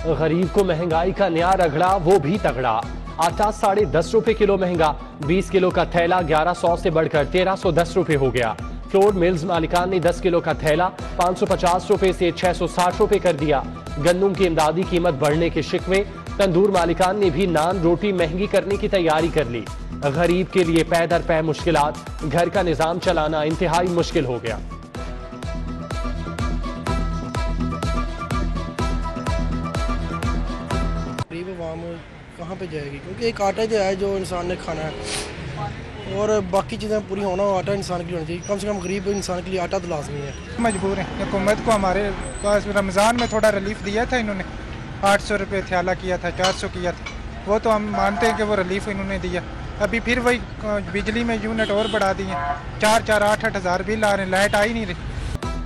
गरीब को महंगाई का नया रगड़ा, वो भी तगड़ा। आटा 10.5 रुपए किलो महंगा, 20 किलो का थैला 1100 से बढ़कर 1310 रुपए हो गया। फ्लोर मिल्स मालिकान ने 10 किलो का थैला 550 रुपए से 660 रुपए कर दिया। गंदम की इमदादी कीमत बढ़ने के शिकवे, तंदूर मालिकान ने भी नान रोटी महंगी करने की तैयारी कर ली। गरीब के लिए पै दर पै मुश्किलात, घर का निजाम चलाना इंतहाई मुश्किल हो गया। गरीब आवाम कहाँ पे जाएगी, क्योंकि एक आटा जो है जो इंसान ने खाना है और बाकी चीज़ें पूरी होना, आटा इंसान के लिए होना चाहिए। कम से कम गरीब इंसान के लिए आटा तो लाजमी है। मजबूर हैं। हुकूमत को हमारे पास रमज़ान में थोड़ा रिलीफ दिया था इन्होंने, 800 रुपये थैला किया था, 400 किया था, वो तो हम मानते हैं कि वो रिलीफ इन्होंने दिया। अभी फिर वही बिजली में यूनिट और बढ़ा दिए, 4-4, 8-8 हज़ार बिल आ रहे हैं, लाइट आ ही नहीं रही।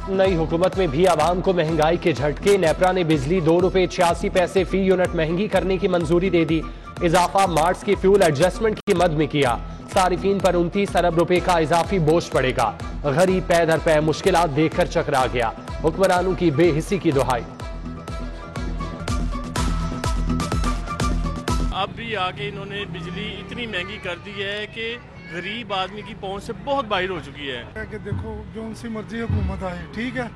नई हुकूमत में भी आवाम को महंगाई के झटके। नेपरा ने बिजली 2 रुपए 86 पैसे फी यूनिट महंगी करने की मंजूरी दे दी। इजाफा मार्च की फ्यूल एडजस्टमेंट की मद में किया। सारिफीन पर 29 अरब रुपए का इजाफी बोझ पड़ेगा। गरीब पै दर पै मुश्किलात देखकर चकरा गया। हुक्मरानों की बेहिस्सी की दुहाई। अब भी आगे इन्होंने बिजली इतनी महंगी कर दी है कि गरीब आदमी की पहुंच से बहुत बाहर हो चुकी है। कि देखो जो उनसी मर्जी हुकूमत आए, ठीक है,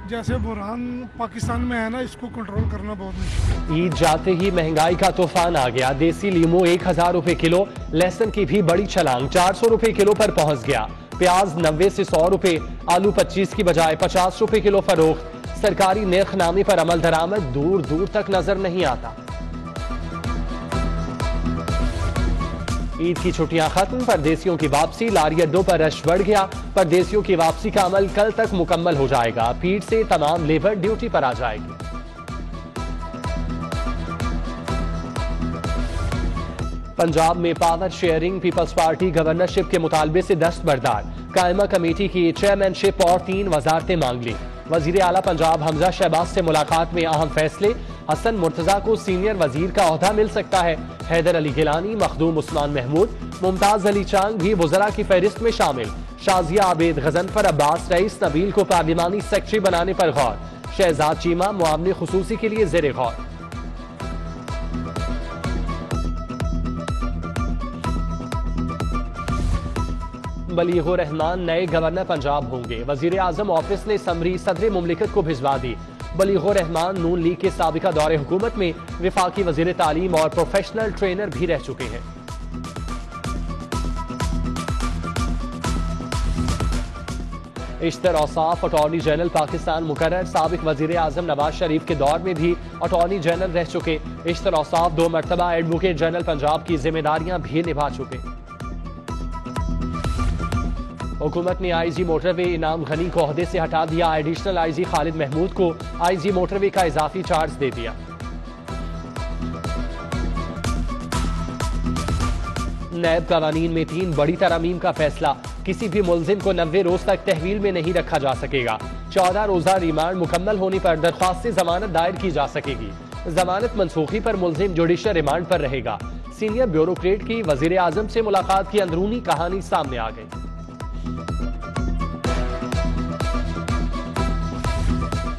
जैसे बुरहान पाकिस्तान में है ना, इसको कंट्रोल करना बहुत मुश्किल है। ईद जाते ही महंगाई का तूफान आ गया। देसी लीमू 1000 रुपए किलो, लहसुन की भी बड़ी छलांग, 400 रुपए किलो पर पहुंच गया। प्याज 90 से 100 रुपए, आलू 25 की बजाय 50 रुपए किलो फरोख्त। सरकारी नेर्खनामे पर अमल दरामद दूर दूर तक नजर नहीं आता। ईद की छुट्टियां खत्म, परदेसियों की वापसी, लारी अड्डों पर रश बढ़ गया। परदेसियों की वापसी का अमल कल तक मुकम्मल हो जाएगा। पीठ से तमाम लेबर ड्यूटी पर आ जाएगी। पंजाब में power sharing, people's party governorship के मुतालबे से दस्तबरदार। कायमा कमेटी की चेयरमैनशिप और 3 वजारतें मांग ली। वजीर आला पंजाब हमजा शहबाज से मुलाकात में अहम फैसले। हसन मुर्तजा को सीनियर वजीर का ओहदा मिल सकता है। हैदर अली गिलानी, मखदूम उस्मान महमूद, मुमताज अली चांग भी वज़रा की फहरिस्त में शामिल। शाजिया आबेद, गजनफर अब्बास, रईस नबील को पार्लिमानी सेक्रेटरी बनाने पर गौर। शहजाद चीमा मुआवने खुसूसी के लिए ज़ेरे गौर। बलीगुर रहमान नए गवर्नर पंजाब होंगे। वजीर आजम ऑफिस ने समरी सदर मुमलिकत को भिजवा दी। बलीगुर रहमान नून लीग के साबिका दौरे हुकूमत में विफाकी वजीर तालीम और प्रोफेशनल ट्रेनर भी रह चुके हैं। इश्तर औसाफ अटॉर्नी जनरल पाकिस्तान मुकर्रर। साबिक वजीर आजम नवाज शरीफ के दौर में भी अटॉर्नी जनरल रह चुके। इश्तर औसाफ 2 मरतबा एडवोकेट जनरल पंजाब की जिम्मेदारियां भी निभा चुके। हुकूमत ने आईजी मोटरवे इनाम गनी को ओहदे से हटा दिया। एडिशनल आईजी खालिद महमूद को आईजी मोटरवे का इजाफी चार्ज दे दिया। नैब कवानीन में 3 बड़ी तरमीम का फैसला। किसी भी मुल्जिम को 90 रोज तक तहवील में नहीं रखा जा सकेगा। 14 रोजा रिमांड मुकम्मल होने पर दरख्वास्त से जमानत दायर की जा सकेगी। जमानत मनसूखी पर मुल्जिम जुडिशल रिमांड पर रहेगा। सीनियर ब्यूरोक्रेट की वजीर आजम से मुलाकात की अंदरूनी कहानी सामने आ गई।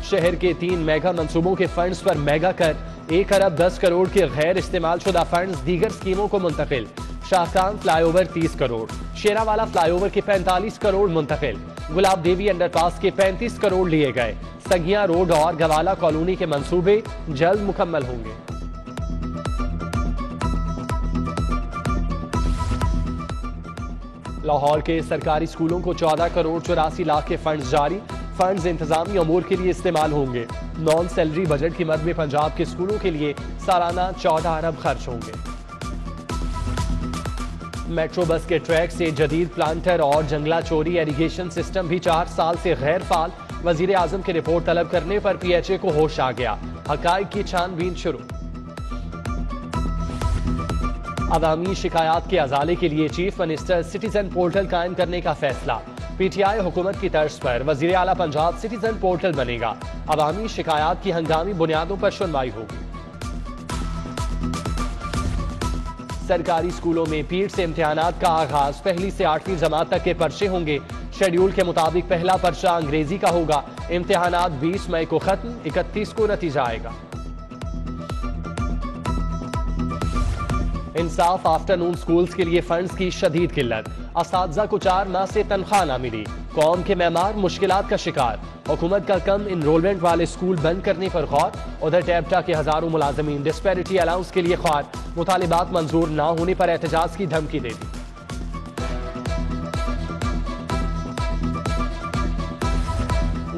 शहर के 3 मेगा मंसूबों के फंड्स पर मेगा कर, 1 अरब 10 करोड़ के गैर इस्तेमाल शुदा फंड्स दीगर स्कीमों को मुंतकिल। शाहकाम फ्लाईओवर 30 करोड़, शेरावाला फ्लाईओवर के 45 करोड़ मुंतकिल। गुलाब देवी अंडरपास के 35 करोड़ लिए गए। सगिया रोड और गवाला कॉलोनी के मंसूबे जल्द मुकम्मल होंगे। लाहौर के सरकारी स्कूलों को 14 करोड़ 84 लाख के फंड्स जारी। फंड्स इंतजामी अमूर के लिए इस्तेमाल होंगे। नॉन सैलरी बजट की मद में पंजाब के स्कूलों के लिए सालाना 14 अरब खर्च होंगे। मेट्रो बस के ट्रैक से जदीद प्लांटर और जंगला चोरी एरीगेशन सिस्टम भी 4 साल से गैर फाल। वजीर आजम की रिपोर्ट तलब करने पर PHA को होश आ गया। हकाइक की छानबीन शुरू। अवामी शिकायत के अजाले के लिए चीफ मिनिस्टर सिटीजन पोर्टल कायम करने का फैसला। PTI हुकूमत की तर्ज पर वजीर आला पंजाब सिटीजन पोर्टल बनेगा। अवामी शिकायत की हंगामी बुनियादों पर सुनवाई होगी। सरकारी स्कूलों में पीठ से इम्तिहानात का आगाज। 1ली से 8वीं जमात तक के पर्चे होंगे। शेड्यूल के मुताबिक पहला पर्चा अंग्रेजी का होगा। इम्तिहानात 20 मई को खत्म, 31 को नतीजा आएगा। इंसाफ आफ्टरनून स्कूल्स के लिए फंड्स की शदीद किल्लत, असातिज़ा को 4 माह से तनख्वाह ना मिली, कौम के मेमार मुश्किलात का शिकार, हुकूमत का कम इनरोलमेंट वाले स्कूल बंद करने पर गौर। उधर टेप्टा के हजारों मुलाजमीन डिस्पैरिटी अलाउंस के लिए ख्वार, मुतालिबात मंजूर ना होने पर एहतजाज की धमकी दे दी।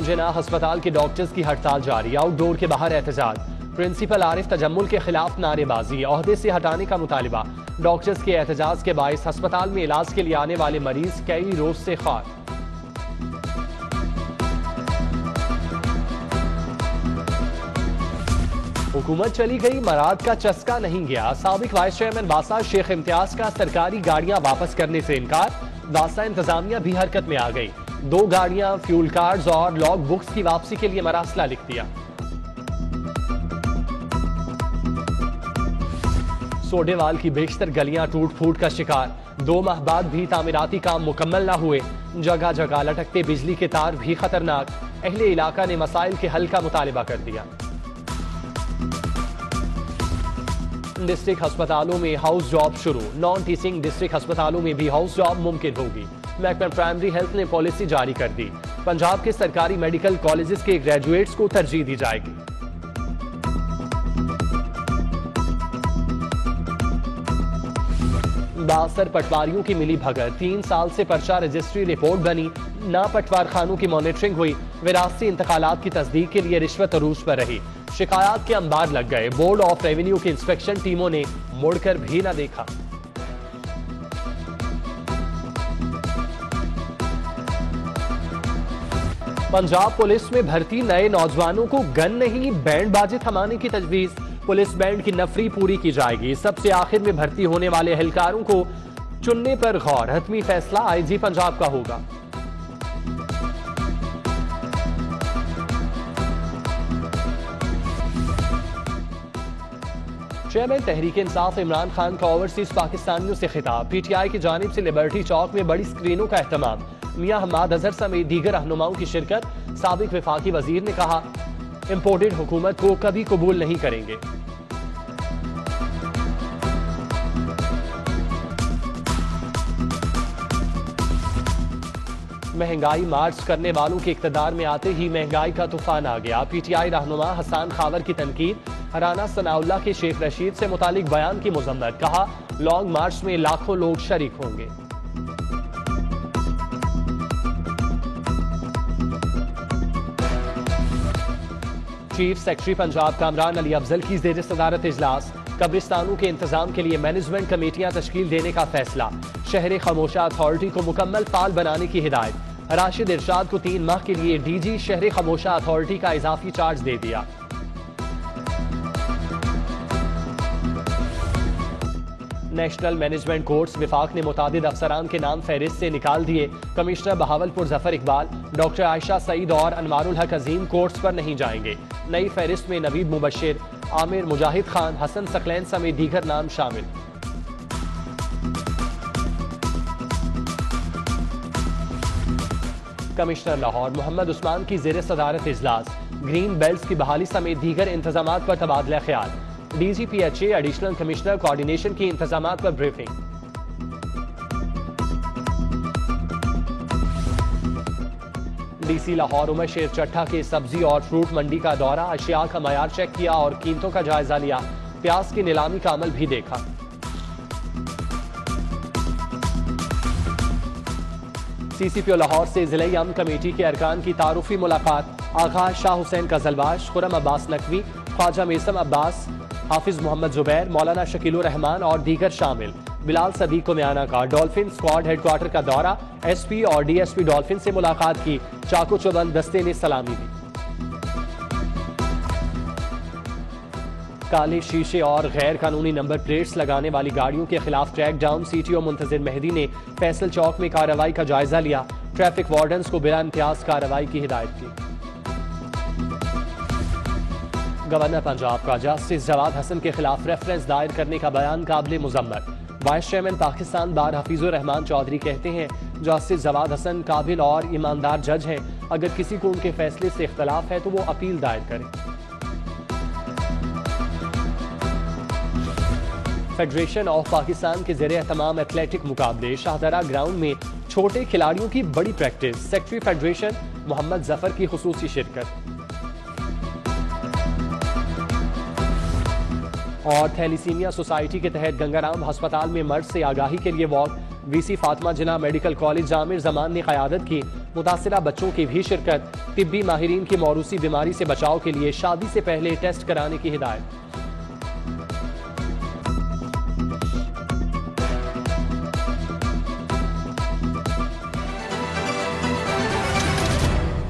जिनाह अस्पताल के डॉक्टर्स की हड़ताल जारी, आउटडोर के बाहर एहतजाज, प्रिंसिपल आरिफ तजम्मुल के खिलाफ नारेबाजी, ओहदे से हटाने का मुतालिबा। डॉक्टर्स के एहतजाज के बायस अस्पताल में इलाज के लिए आने वाले मरीज कई रोज से खार। हुकूमत चली गई, मराद का चस्का नहीं गया, साबिक वाइस चेयरमैन बासा शेख इम्तियाज का सरकारी गाड़ियां वापस करने से इनकार, बासा इंतजामिया भी हरकत में आ गई, 2 गाड़ियां, फ्यूल कार्ड्स और लॉग बुक्स की वापसी के लिए मरासला लिख दिया। सोडेवाल की बेशतर गलियां टूट फूट का शिकार, 2 माह बाद भी तामीराती काम मुकम्मल न हुए, जगह जगह लटकते बिजली के तार भी खतरनाक, अहले इलाका ने मसाइल के हल का मुतालिबा कर दिया। डिस्ट्रिक्ट अस्पतालों में हाउस जॉब शुरू, नॉन टीचिंग डिस्ट्रिक्ट अस्पतालों में भी हाउस जॉब मुमकिन होगी। महकमा प्राइमरी हेल्थ ने पॉलिसी जारी कर दी, पंजाब के सरकारी मेडिकल कॉलेजेस के ग्रेजुएट्स को तरजीह दी जाएगी। बासर पटवारियों की मिली भगत, 3 साल से पर्चा रजिस्ट्री रिपोर्ट बनी, ना पटवार खानों की मॉनिटरिंग हुई, विरासती इंतकालात की तस्दीक के लिए रिश्वत अरूज पर रही, शिकायत के अंबार लग गए, बोर्ड ऑफ रेवेन्यू की इंस्पेक्शन टीमों ने मुड़कर भी न देखा। पंजाब पुलिस में भर्ती नए नौजवानों को गन नहीं बैंड बाजे थमाने की तजवीज, पुलिस बैंड की नफरी पूरी की जाएगी, सबसे आखिर में भर्ती होने वाले एहलकारों को चुनने पर गौर, हतमी फैसला आईजी पंजाब का होगा। चेयरमैन तहरीक इंसाफ इमरान खान का ओवरसीज पाकिस्तानियों से खिताब, पीटीआई की जानिब से लिबर्टी चौक में बड़ी स्क्रीनों का एहतमाम, मियां हम्माद अजहर समेत दीगर रहनुमाओं की शिरकत। साबिक वफाकी वजीर ने कहा, इंपोर्टेड हुकूमत को कभी कबूल नहीं करेंगे। महंगाई मार्च करने वालों के इक्तदार में आते ही महंगाई का तूफान आ गया, पीटीआई रहनुमा हसन खावर की तनकीद, हराना सनाउल्लाह के शेख रशीद से मुतालिक बयान की मुजम्मत, कहा लॉन्ग मार्च में लाखों लोग शरीक होंगे। चीफ सेक्रेटरी पंजाब कामरान अली अफजल की ज़ेर सदारत इजलास, कब्रिस्तानों के इंतजाम के लिए मैनेजमेंट कमेटियां तश्कील देने का फैसला, शहर खामोशा अथॉरिटी को मुकम्मल फाल बनाने की हिदायत, राशिद इरशाद को 3 माह के लिए डीजी शहर खामोशा अथॉरिटी का इजाफी चार्ज दे दिया। नेशनल मैनेजमेंट कोर्स विफाक ने मुतादिद अफसरान के नाम फहरिस्त से निकाल दिए, कमिश्नर बहावलपुर जफर इकबाल, डॉक्टर आयशा सईद और अनवारुल हक अजीम कोर्स पर नहीं जाएंगे। नई फहरिस्त में नवीद मुबशिर, आमिर मुजाहिद खान, हसन सकलैन समेत दीगर नाम शामिल। कमिश्नर लाहौर मोहम्मद उस्मान की ज़ेर सदारत इजलास, ग्रीन बेल्ट की बहाली समेत दीगर इंतजामात पर तबादला ख्याल, DGPHA एडिशनल कमिश्नर कोऑर्डिनेशन की इंतजामात पर ब्रीफिंग। DC लाहौर उमर शेर चट्ठा के सब्जी और फ्रूट मंडी का दौरा, अशिया का मयार चेक किया और कीमतों का जायजा लिया, प्याज की नीलामी का अमल भी देखा। CCPO लाहौर से जिले अमन कमेटी के अरकान की तारुफी मुलाकात, आगा शाह हुसैन कजलबाश, खुरम अब्बास नकवी, ख्वाजा मेसम अब्बास, हाफिज मोहम्मद जुबैर, मौलाना शकीलुर रहमान और दीगर शामिल। बिलाल सदीक को म्याना का डॉल्फिन स्क्वाड हेडक्वार्टर का दौरा, SP और DSP डॉल्फिन से मुलाकात की, चाको चौबंद दस्ते ने सलामी दी। काले शीशे और गैर कानूनी नंबर प्लेट्स लगाने वाली गाड़ियों के खिलाफ ट्रैक डाउन, CTO मुंतजिर मेहदी ने फैसल चौक में कार्रवाई का जायजा लिया, ट्रैफिक वार्डन्स को बिला इम्तियाज कार्रवाई की हिदायत की। गवर्नर पंजाब का जस्टिस जवाद हसन के खिलाफ रेफरेंस दायर करने का बयान काबिल मुजम्मत, वाइस चेयरमैन पाकिस्तान बार हफीजुर रहमान चौधरी कहते हैं जस्टिस जवाद हसन काबिल और ईमानदार जज हैं, अगर किसी को उनके फैसले से इख्तलाफ है तो वो अपील दायर करें। फेडरेशन ऑफ पाकिस्तान के ज़ेरे एहतमाम एथलेटिक मुकाबले शाहदरा ग्राउंड में छोटे खिलाड़ियों की बड़ी practice. Secretary federation Mohammad Zafar की खुसूसी शिरकत। और थैलीसीमिया सोसाइटी के तहत गंगाराम अस्पताल में मर्ज से आगाही के लिए वॉक। वीसी फातिमा जिन्ना मेडिकल कॉलेज जामिर जमान ने क़यादत की। मुतासिरा बच्चों की भी शिरकत। तिब्बी माहिरीन की मौरूसी बीमारी से बचाव के लिए शादी से पहले टेस्ट कराने की हिदायत।